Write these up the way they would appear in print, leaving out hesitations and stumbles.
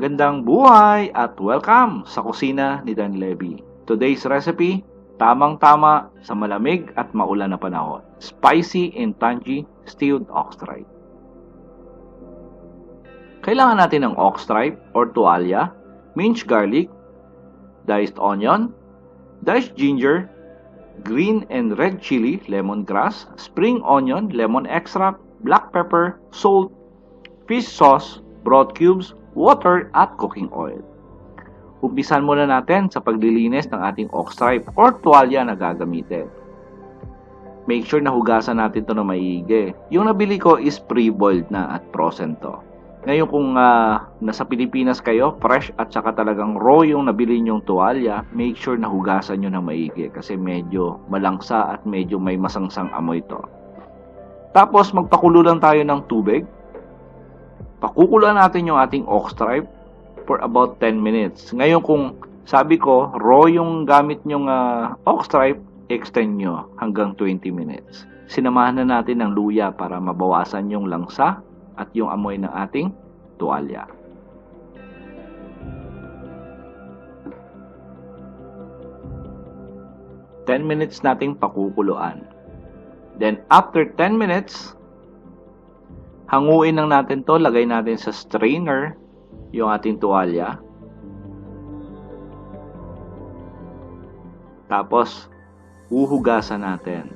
Magandang buhay at welcome sa kusina ni Dan Levi. Today's recipe, tamang-tama sa malamig at maulan na panahon. Spicy and tangy stewed ox tripe. Kailangan natin ng ox tripe or tuwalya, minced garlic, diced onion, diced ginger, green and red chili, lemongrass, spring onion, lemon extract, black pepper, salt, fish sauce, broth cubes, water, at cooking oil. Umpisan muna natin sa paglilinis ng ating ox tripe or tuwalya na gagamitin. Make sure na hugasan natin ito na maigi. Yung nabili ko is pre-boiled na at frozen to. Ngayon kung nasa Pilipinas kayo, fresh at saka talagang raw yung nabili nyong tuwalya, make sure na hugasan nyo na maigi kasi medyo malangsa at medyo may masangsang amoy to. Tapos magpakulo lang tayo ng tubig. Pakukulan natin yung ating ox tripe for about 10 minutes. Ngayon kung sabi ko, raw yung gamit nyong ox tripe, extend nyo hanggang 20 minutes. Sinamahan na natin ng luya para mabawasan yung langsa at yung amoy ng ating tuwalya. Ten minutes nating pakukuluan. Then after 10 minutes, hanguin lang natin to, lagay natin sa strainer yung ating tuwalya. Tapos, uhugasan natin.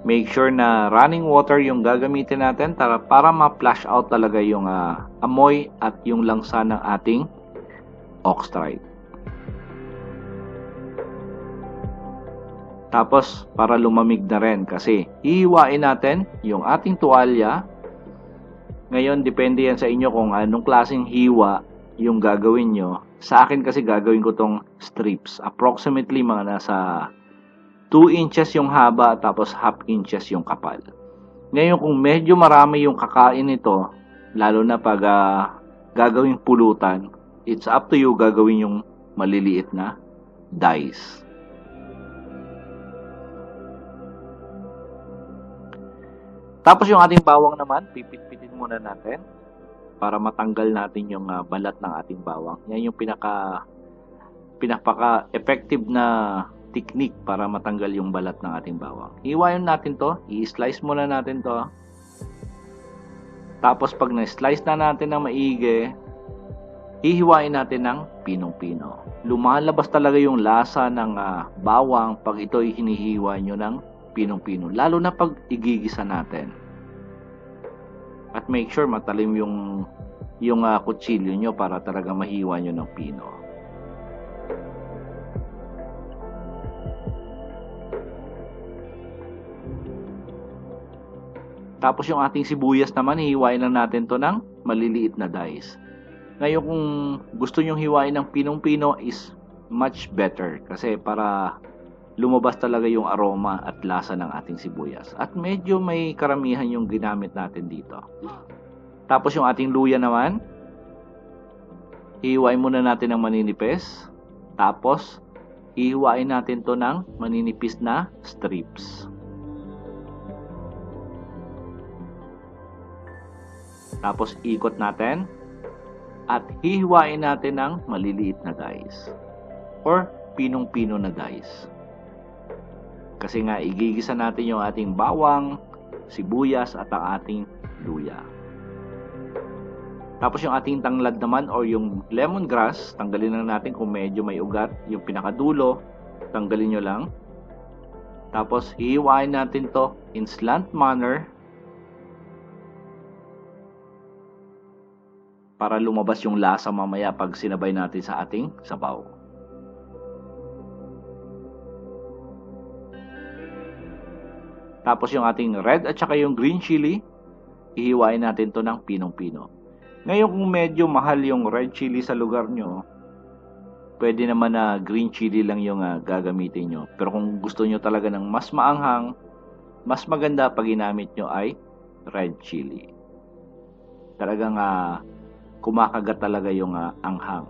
Make sure na running water yung gagamitin natin para ma-flush out talaga yung amoy at yung langsa ng ating ox tripe. Tapos, para lumamig na rin kasi hihiwain natin yung ating tuwalya. Ngayon, depende yan sa inyo kung anong klaseng hiwa yung gagawin nyo. Sa akin kasi gagawin ko tong strips. Approximately mga nasa 2 inches yung haba tapos half inches yung kapal. Ngayon, kung medyo marami yung kakain nito, lalo na pag gagawing pulutan, it's up to you gagawin yung maliliit na dice. Tapos yung ating bawang naman, pipit-pitin muna natin para matanggal natin yung balat ng ating bawang. Yan yung pinaka-effective na technique para matanggal yung balat ng ating bawang. Hiwain natin to, i-slice muna natin to. Tapos pag na-slice na natin ng maigi, hihiwain natin ng pinong-pino. Lumalabas talaga yung lasa ng bawang pag ito'y hinihiwa nyo ng pinong-pino, lalo na pag igigisa natin. At make sure matalim yung kutsilyo nyo para talaga mahiwa nyo ng pino. Tapos yung ating sibuyas naman, hihiwain lang natin to ng maliliit na dice. Ngayon kung gusto nyo hiwain ng pinong-pino is much better kasi para lumabas talaga yung aroma at lasa ng ating sibuyas. At medyo may karamihan yung ginamit natin dito. Tapos yung ating luya naman, hihiwain muna natin ng maninipis. Tapos, hihiwain natin to ng maninipis na strips. Tapos, ikot natin. At hihiwain natin ng maliliit na dice. Or pinong-pino na dice. Kasi nga, igigisa natin yung ating bawang, sibuyas, at ang ating luya. Tapos yung ating tanglad naman or yung lemongrass, tanggalin lang natin kung medyo may ugat. Yung pinakadulo, tanggalin nyo lang. Tapos, hihiwain natin to in slant manner para lumabas yung lasa mamaya pag sinabay natin sa ating sabaw. Tapos yung ating red at saka yung green chili, ihiwain natin to ng pinong-pino. Ngayon kung medyo mahal yung red chili sa lugar nyo, pwede naman na green chili lang yung gagamitin nyo. Pero kung gusto nyo talaga ng mas maanghang, mas maganda pag ginamit nyo ay red chili. Talagang kumakagat talaga yung anghang.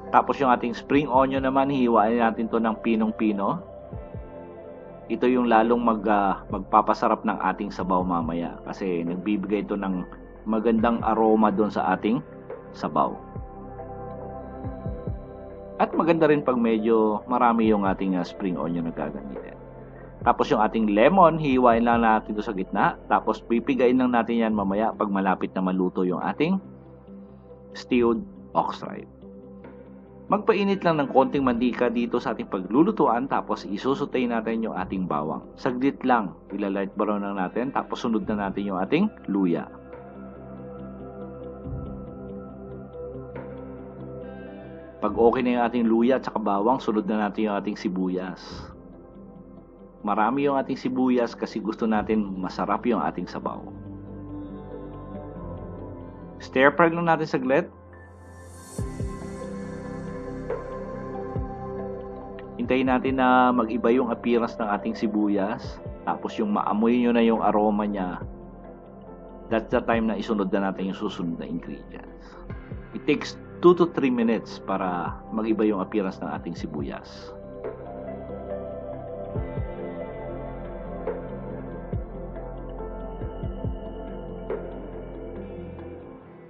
Tapos yung ating spring onion naman, hihiwain natin to ng pinong-pino. ito yung lalong magpapasarap ng ating sabaw mamaya kasi nagbibigay ito ng magandang aroma doon sa ating sabaw. At maganda rin pag medyo marami yung ating spring onion na gagamitin. Tapos yung ating lemon, hihiwain lang natin ito sa gitna. Tapos pipigain lang natin yan mamaya pag malapit na maluto yung ating stewed ox tripe. Magpainit lang ng konting mantika dito sa ating paglulutuan, tapos isusutay natin yung ating bawang. Saglit lang, ilalight brown lang natin, tapos sunod na natin yung ating luya. Pag okay na yung ating luya at saka bawang, sunod na natin yung ating sibuyas. Marami yung ating sibuyas kasi gusto natin masarap yung ating sabaw. Stir fry lang natin saglit. Hintayin natin na mag-iba yung appearance ng ating sibuyas. Tapos yung maamoy nyo na yung aroma niya. That's the time na isunod na natin yung susunod na ingredients. It takes 2 to 3 minutes para mag-iba yung appearance ng ating sibuyas.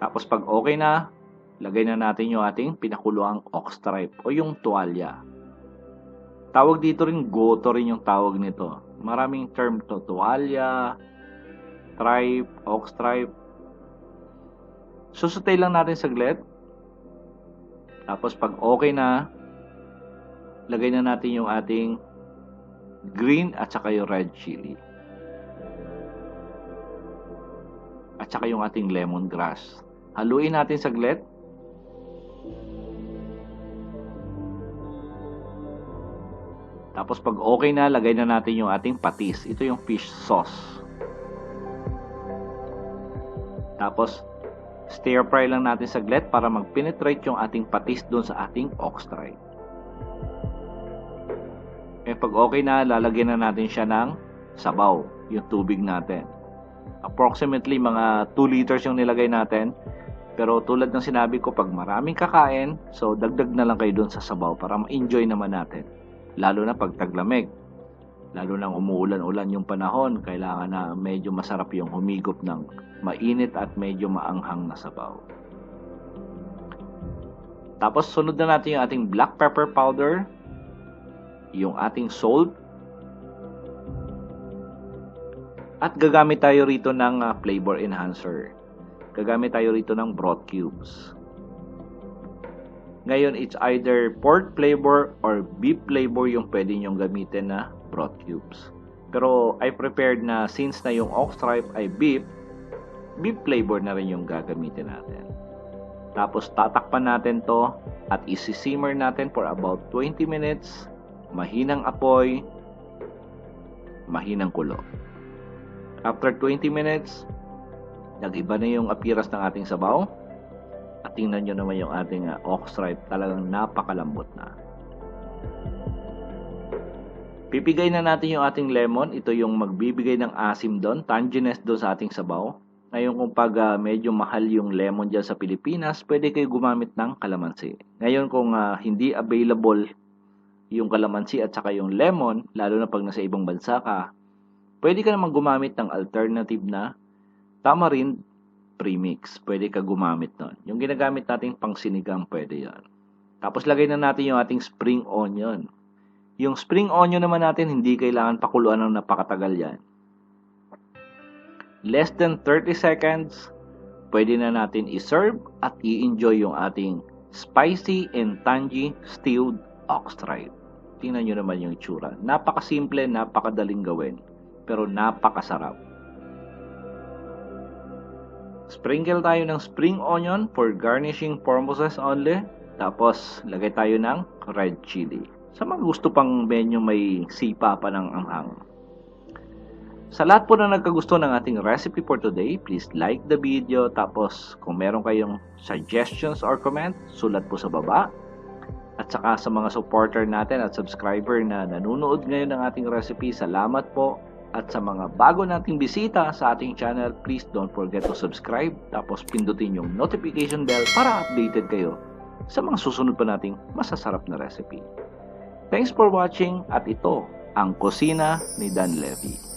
Tapos pag okay na, lagay na natin yung ating pinakuluang ox tripe o yung tuwalya. Tawag dito rin goto rin yung tawag nito. Maraming term to, tuwalya, tripe, ox tripe. Susutay lang natin saglit. Tapos pag okay na, lagay na natin yung ating green at saka yung red chili. At saka yung ating lemongrass. Haluin natin saglit. Tapos pag okay na, lagay na natin yung ating patis. Ito yung fish sauce. Tapos stir fry lang natin saglit para mag-penetrate yung ating patis doon sa ating ox tripe. Pag okay na, lalagyan na natin siya ng sabaw, yung tubig natin. Approximately mga 2 liters yung nilagay natin. Pero tulad ng sinabi ko, pag maraming kakain, so dagdag na lang kayo doon sa sabaw para ma-enjoy naman natin. Lalo na pag taglamig. Lalo na umuulan-ulan yung panahon, kailangan na medyo masarap yung humigop ng mainit at medyo maanghang na sabaw. Tapos sunod na natin yung ating black pepper powder, yung ating salt, at gagamit tayo rito ng flavor enhancer. Gagamit tayo rito ng broth cubes. Ngayon, it's either pork flavor or beef flavor yung pwede nyong gamitin na broth cubes. Pero I prepared na since na yung ox tripe ay beef flavor na rin yung gagamitin natin. Tapos tatakpan natin to at isi-simmer natin for about 20 minutes. Mahinang apoy, mahinang kulo. After 20 minutes, nag-iba na yung appearance ng ating sabaw. At tingnan nyo naman yung ating ox tripe, talagang napakalambot na. Pipigay na natin yung ating lemon. Ito yung magbibigay ng asim doon, tanginess doon sa ating sabaw. Ngayon kung pag medyo mahal yung lemon dyan sa Pilipinas, pwede kayo gumamit ng kalamansi. Ngayon kung hindi available yung kalamansi at saka yung lemon, lalo na pag nasa ibang bansa ka, pwede ka naman gumamit ng alternative na tamarind premix. Pwede ka gumamit nun. Yung ginagamit natin pang sinigang, pwede yan. Tapos lagay na natin yung ating spring onion. Yung spring onion naman natin, hindi kailangan pakuluan ng napakatagal yan. Less than 30 seconds, pwede na natin i-serve at i-enjoy yung ating spicy and tangy stewed ox tripe. Tingnan nyo naman yung itsura. Napakasimple, napakadaling gawin, pero napakasarap. Sprinkle tayo ng spring onion for garnishing purposes only. Tapos, lagay tayo ng red chili. Sa mga gusto pang medyo may sipa pa ng anghang. Sa lahat po na nagkagusto ng ating recipe for today, please like the video. Tapos, kung meron kayong suggestions or comment, sulat po sa baba. At saka sa mga supporter natin at subscriber na nanonood ngayon ng ating recipe, salamat po. At sa mga bago nating bisita sa ating channel, please don't forget to subscribe. Tapos pindutin yung notification bell para updated kayo sa mga susunod pa nating masasarap na recipe. Thanks for watching at ito ang kusina ni Dan Levi.